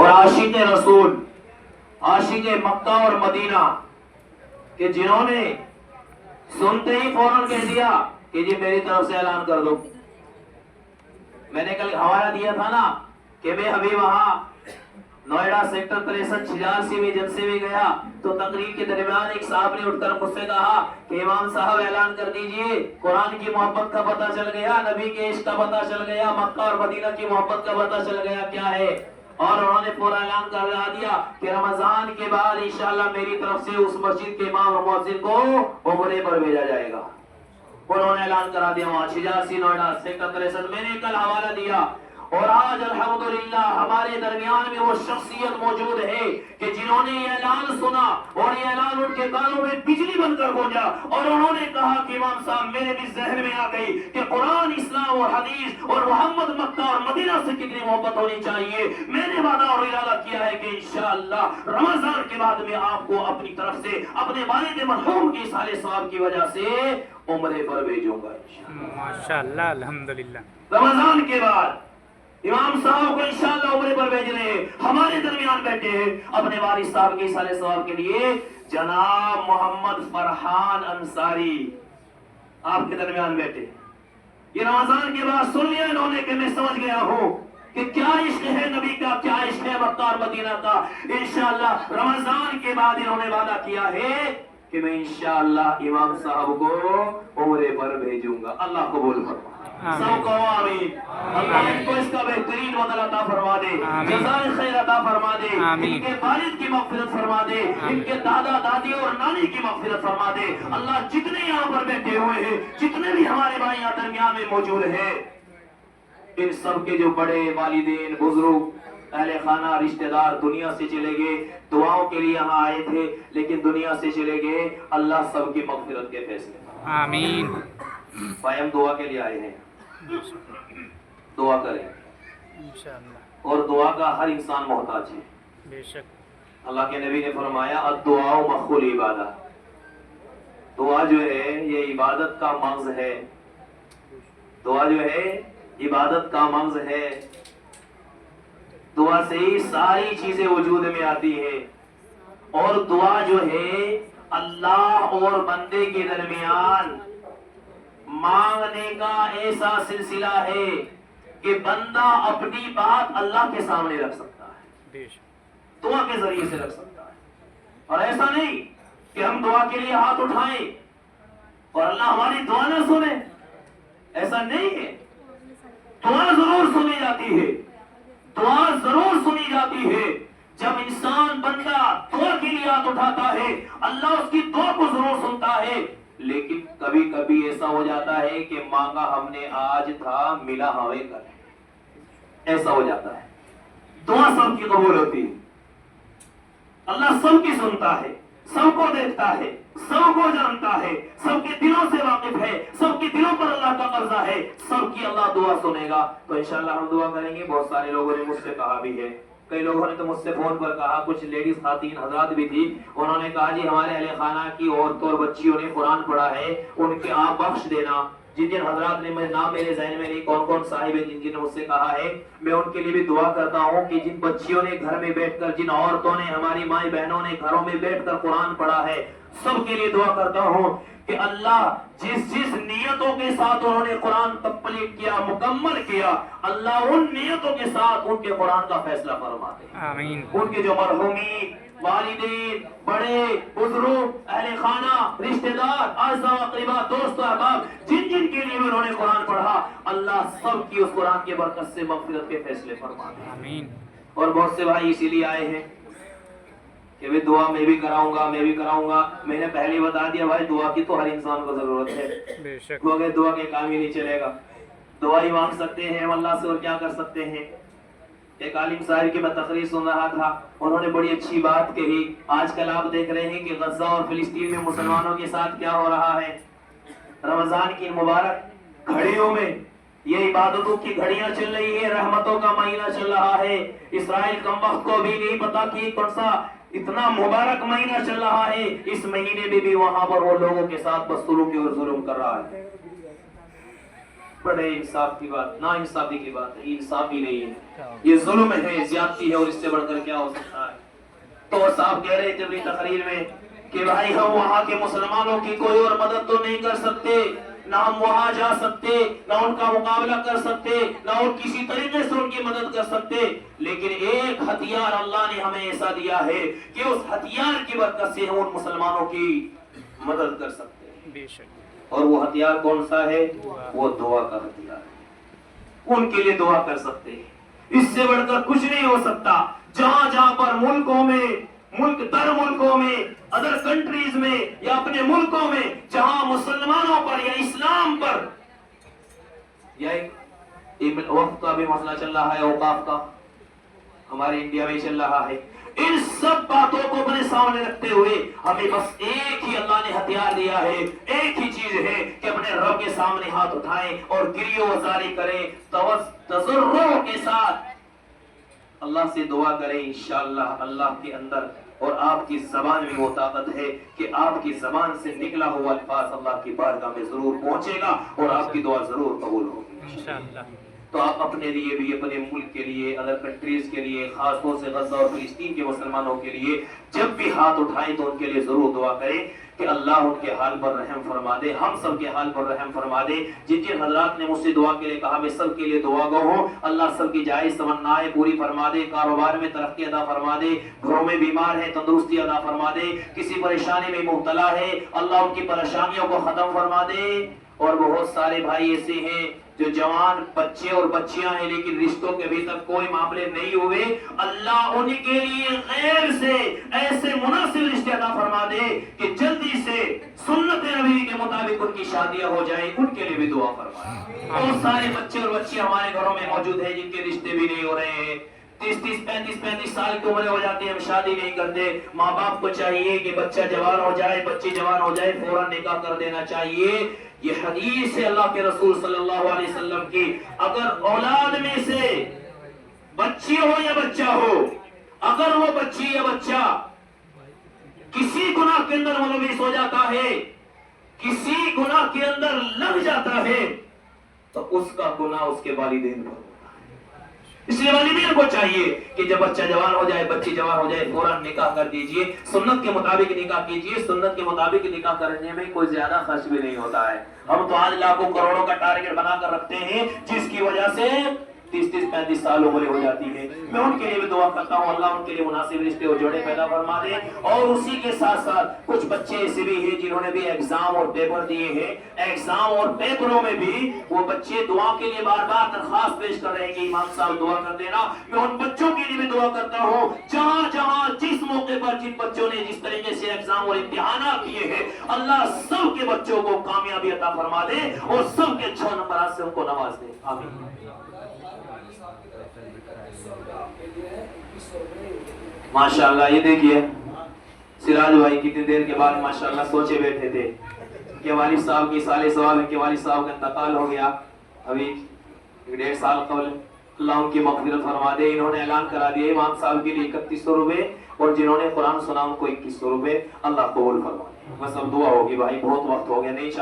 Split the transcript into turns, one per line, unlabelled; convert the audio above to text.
اور عاشق رسول، عاشق مکہ اور مدینہ کہ جنہوں نے سنتے ہی فوراً کہہ دیا کہ جی میری طرف سے اعلان کر دو. میں نے کل حوالہ دیا تھا نا کہ میں ابھی وہاں نوئیڈا سیکٹر 63 86 میں جلسے میں گیا تو تقریر کے درمیان ایک صاحب نے اٹھ کر مجھ سے کہا کہ امام صاحب اعلان کر دیجئے، قرآن کی محبت کا پتہ چل گیا، نبی کے عشق کا پتہ چل گیا، مکہ اور مدینہ کی محبت کا پتہ چل گیا کیا ہے. اور انہوں نے پورا اعلان کر دیا کہ رمضان کے بعد انشاءاللہ میری طرف سے اس مسجد کے امام اور مؤذن کو عمرے پر بھیجا جائے گا. انہوں نے اعلان کرا دیا وہاں 86 نوئیڈا سیکٹر 63. میں نے کل حوالہ دیا. اور آج الحمدللہ ہمارے درمیان میں وہ شخصیت موجود ہے کہ جنہوں نے یہ اعلان سنا اور یہ اعلان ان کے کانوں میں بجلی بن کر گونجا اور انہوں نے کہا کہ امام صاحب میرے بھی ذہن میں آ گئی کہ قرآن، اسلام اور حدیث اور محمد، مکہ اور مدینہ سے کتنی محبت ہونی چاہیے. میں نے وعدہ اور ارادہ کیا ہے کہ انشاءاللہ رمضان کے بعد میں آپ کو اپنی طرف سے اپنے والد مرحوم کی سال ثواب کی وجہ سے عمرے پر بھیجوں گا
ماشاءاللہ. الحمدللہ
رمضان کے بعد امام صاحب کو انشاءاللہ عمرے پر بھیج رہے ہیں. ہمارے درمیان بیٹھے ہیں اپنے والد صاحب کے سال ثواب کے لیے جناب محمد فرحان انصاری آپ کے درمیان بیٹھے. یہ رمضان کے بعد سن لیا انہوں نے کہ میں سمجھ گیا ہوں کہ کیا عشق ہے نبی کا، کیا عشق ہے مکہ اور مدینہ کا. انشاءاللہ رمضان کے بعد انہوں نے وعدہ کیا ہے کہ میں انشاءاللہ امام صاحب کو عمرے پر بھیجوں گا. اللہ قبول فرمائے. سب کو آمین. اللہ ان کو اس کا بہترین بدل عطا فرما دے، جزائے خیر عطا فرما دے، ان کے والد کی مغفرت فرما دے، ان کے دادا دادی اور نانی کی مغفرت فرما دے. اللہ جتنے یہاں پر بیٹھے ہوئے ہیں، جتنے بھی ہمارے بھائی یہاں درمیان میں موجود ہیں، ان سب کے جو بڑے والدین، بزرگ، اہل خانہ، رشتہ دار دنیا سے چلے گئے، دعاؤں کے لیے یہاں آئے تھے لیکن دنیا سے چلے گئے، اللہ سب کی مغفرت کے فیصلے.
آمین.
بھائی ہم دعا کے لیے آئے ہیں، دعا کریں
انشاءاللہ.
اور دعا کا ہر انسان محتاج ہے.
بے شک.
اللہ کے نبی نے فرمایا الدعاء مخ العبادہ. دعا جو ہے یہ عبادت کا مغز ہے. دعا جو ہے عبادت کا مغز ہے. دعا سے ہی ساری چیزیں وجود میں آتی ہے. اور دعا جو ہے اللہ اور بندے کے درمیان مانگنے کا ایسا سلسلہ ہے کہ بندہ اپنی بات اللہ کے سامنے رکھ سکتا ہے، دعا کے ذریعے سے رکھ سکتا ہے. اور ایسا نہیں کہ ہم دعا کے لیے ہاتھ اٹھائیں اور اللہ ہماری دعا نہ سنے. ایسا نہیں ہے. دعا ضرور سنی جاتی ہے، دعا ضرور سنی جاتی ہے. جب انسان بندہ دعا کے لیے ہاتھ اٹھاتا ہے اللہ اس کی دعا کو ضرور سنتا ہے. لیکن کبھی کبھی ایسا ہو جاتا ہے کہ مانگا ہم نے آج تھا ملا ہمیں کل، ایسا ہو جاتا ہے. دعا سب کی قبول ہوتی ہے. اللہ سب کی سنتا ہے، سب کو دیکھتا ہے، سب کو جانتا ہے، سب کے دلوں سے واقف ہے، سب کے دلوں پر اللہ کا قبضہ ہے. سب کی اللہ دعا سنے گا. تو انشاءاللہ ہم دعا کریں گے. بہت سارے لوگوں نے مجھ سے کہا بھی ہے، کئی لوگوں نے تو مجھ سے فون پر کہا، کچھ لیڈیز خواتین حضرات بھی تھی، انہوں نے کہا جی ہمارے اہل خانہ کی عورتوں اور بچیوں نے قرآن پڑھا ہے، ان کے آپ بخش دینا. جن جن حضرات نے نام میرے ذہن میں نہیں کون کون صاحب ہیں جن نے مجھ سے کہا ہے، میں ان کے لیے بھی دعا کرتا ہوں کہ جن بچیوں نے گھر میں بیٹھ کر، جن عورتوں نے، ہماری مائی بہنوں نے گھروں میں بیٹھ کر قرآن پڑھا ہے، سب کے لیے دعا کرتا ہوں کہ اللہ جس نیتوں کے ساتھ انہوں نے قرآن کمپلیٹ کیا، مکمل کیا، اللہ ان نیتوں کے ساتھ ان کے قرآن کا فیصلہ فرما دے.
آمین.
ان کے جو مرحومین، والدین، بڑے بزرگ، اہل خانہ، رشتہ دار، اعزاء و اقرباء، دوست و احباب، جن جن کے لیے انہوں نے قرآن پڑھا، اللہ سب کی اس قرآن کے برکت سے مغفرت کے فیصلے فرما دے.
آمین.
اور بہت سے بھائی اسی لیے آئے ہیں کہ وہ دعا میں بھی کراؤں گا، میں بھی کراؤں گا. میں نے پہلے بتا دیا بھائی دعا کی تو ہر انسان کو ضرورت ہے.
بے شک.
بغیر دعا کے کام ہی نہیں چلے گا. دعا ہی مانگ سکتے ہیں ہم اللہ سے، اور کیا کر سکتے ہیں. ایک عالم صاحب کی میں تقریر سن رہا تھا، انہوں نے بڑی اچھی بات کہی. آج کل آپ دیکھ رہے ہیں کہ غزہ اور فلسطین میں مسلمانوں کے ساتھ کیا ہو رہا ہے. رمضان کی مبارک گھڑیوں میں یہ عبادتوں کی گھڑیاں چل رہی ہے، رحمتوں کا مہینہ چل رہا ہے. اسرائیل کم وقت کو بھی نہیں پتا کہ کون سا اتنا مبارک مہینہ چل رہا ہے. اس مہینے میں بھی وہاں پر وہ لوگوں کے ساتھ بدسلوکی اور ظلم کر رہا ہے. بڑے انصاف کی بات، نا انصافی کی بات ہے، انصاف ہی نہیں ہے، یہ ظلم ہے، زیادتی ہے، اور اس سے بڑھ کر کیا ہو سکتا ہے؟ تو صاحب کہہ رہے تھے اپنی تقریر میں کہ بھائی ہم وہاں کے مسلمانوں کی کوئی اور مدد تو نہیں کر سکتے، نہ ہم وہاں جا سکتے، نہ ان کا مقابلہ کر سکتے، نہ اور کسی طریقے سے ان کی مدد کر سکتے، لیکن ایک ہتھیار اللہ نے ہمیں ایسا دیا ہے کہ اس ہتھیار کی برکت سے ہم ان مسلمانوں کی مدد کر سکتے ہیں۔
بے شک
اور وہ ہتھیار کون سا ہے؟ وہ دعا کا ہتھیار ہے، ان کے لیے دعا کر سکتے ہیں، اس سے بڑھ کر کچھ نہیں ہو سکتا۔ جہاں جہاں پر ملکوں میں، ملک در ملکوں میں، ادر کنٹریز میں، یا اپنے ملکوں میں جہاں مسلمانوں پر یا اسلام پر یا ایک وقت کا بھی مسئلہ چل رہا ہے، اوقاف کا ہمارے انڈیا میں چل رہا ہے، ان سب باتوں کو اپنے سامنے رکھتے ہوئے ہمیں بس ایک ہی اللہ نے ہتھیار دیا ہے، ایک ہی چیز ہے کہ اپنے رب کے سامنے ہاتھ اٹھائیں اور گریہ وزاری کریں، تضرع کے ساتھ اللہ سے دعا کریں۔ انشاءاللہ اللہ کے اندر اور آپ کی زبان میں وہ طاقت ہے کہ آپ کی زبان سے نکلا ہوا الفاظ اللہ کی بارگاہ میں ضرور پہنچے گا اور آپ کی دعا ضرور قبول ہوگی
انشاءاللہ۔
تو آپ اپنے لیے بھی، اپنے ملک کے لیے، ادر کنٹریز کے لیے، خاص طور سے غزہ اور فلسطین کے مسلمانوں کے لیے جب بھی ہاتھ اٹھائیں تو ان کے لیے ضرور دعا کریں کہ اللہ ان کے حال پر رحم فرما دے، ہم سب کے حال پر رحم فرما دے۔ جن جن حضرات نے مجھ سے دعا کے لیے کہا میں سب کے لیے دعا گو ہوں، اللہ سب کی جائز تمنائیں پوری فرما دے، کاروبار میں ترقی عطا فرما دے، گھروں میں بیمار ہے تندرستی عطا فرما دے، کسی پریشانی میں مبتلا ہے اللہ ان کی پریشانیوں کو ختم فرما دے۔ اور بہت سارے بھائی ایسے ہیں جو جوان بچے اور بچیاں ہیں لیکن رشتوں کے ابھی تک کوئی معاملے نہیں ہوئے، اللہ ان کے لیے غیر سے ایسے مناسب رشتے عطا فرما دے کہ جلدی سے سنت نبی کے مطابق ان کی شادیاں ہو جائیں، ان کے لیے بھی دعا فرمائے۔ بہت سارے بچے اور بچیاں ہمارے گھروں میں موجود ہیں جن کے رشتے بھی نہیں ہو رہے ہیں، 30-35 سال کی عمریں ہو جاتی ہیں، ہم شادی نہیں کرتے۔ ماں باپ کو چاہیے کہ بچہ جوان ہو جائے، بچی جوان ہو جائے، فوراً نکاح کر دینا چاہیے۔ یہ حدیث ہے اللہ کے رسول صلی اللہ علیہ وسلم کی، اگر اولاد میں سے بچی ہو یا بچہ ہو، اگر وہ بچی یا بچہ کسی گناہ کے اندر ملوث ہو جاتا ہے، کسی گناہ کے اندر لگ جاتا ہے، تو اس کا گناہ اس کے والدین پر، اس لیے والدین کو چاہیے کہ جب بچہ جوان ہو جائے، بچی جوان ہو جائے، فوراً نکاح کر دیجئے، سنت کے مطابق نکاح کیجئے۔ سنت کے مطابق نکاح کرنے میں کوئی زیادہ خرچ بھی نہیں ہوتا ہے۔ ہم تو آج لاکھوں کروڑوں کا ٹارگٹ بنا کر رکھتے ہیں جس کی وجہ سے 30-35 سال عمر ہو جاتی ہے۔ میں ان کے لیے بھی دعا کرتا ہوں اللہ ان کے لیے مناسب رشتے اور جوڑے پیدا فرما دے۔ اور اسی کے ساتھ ساتھ کچھ بچے ایسے بھی ہیں جنہوں نے بھی ایگزام اور پیپر دیے ہیں، ایگزام اور پیپروں میں بھی وہ بچے دعا کے لیے بار بار درخواست پیش کر رہے ہیں کہ امام صاحب دعا کر دینا۔ میں ان بچوں کے لیے بھی دعا کرتا ہوں، جہاں جہاں جس موقع پر جن بچوں نے جس طریقے سے ایگزام اور امتحانات دیے ہیں، اللہ سب کے بچوں کو کامیابی عطا فرما دے اور سب کے 6 نمبرات سے ان کو نواز دے، آمین۔ ماشاءاللہ یہ دیکھیے سراج بھائی کتنی دیر کے بعد ماشاءاللہ سوچے بیٹھے تھے کہ والد صاحب کی سال ثواب ہے کہ والد صاحب کا انتقال ہو گیا ابھی 1.5 سال قبل، اللہ ان کی مغفرت فرما دے۔ انہوں نے اعلان کرا دیا امام صاحب کے لیے 3100 روپے اور جنہوں نے قرآن سنا ان کو 2100 روپے، اللہ قبول فرما دے۔ بس اب دعا ہوگی بھائی، بہت وقت ہو گیا نہیں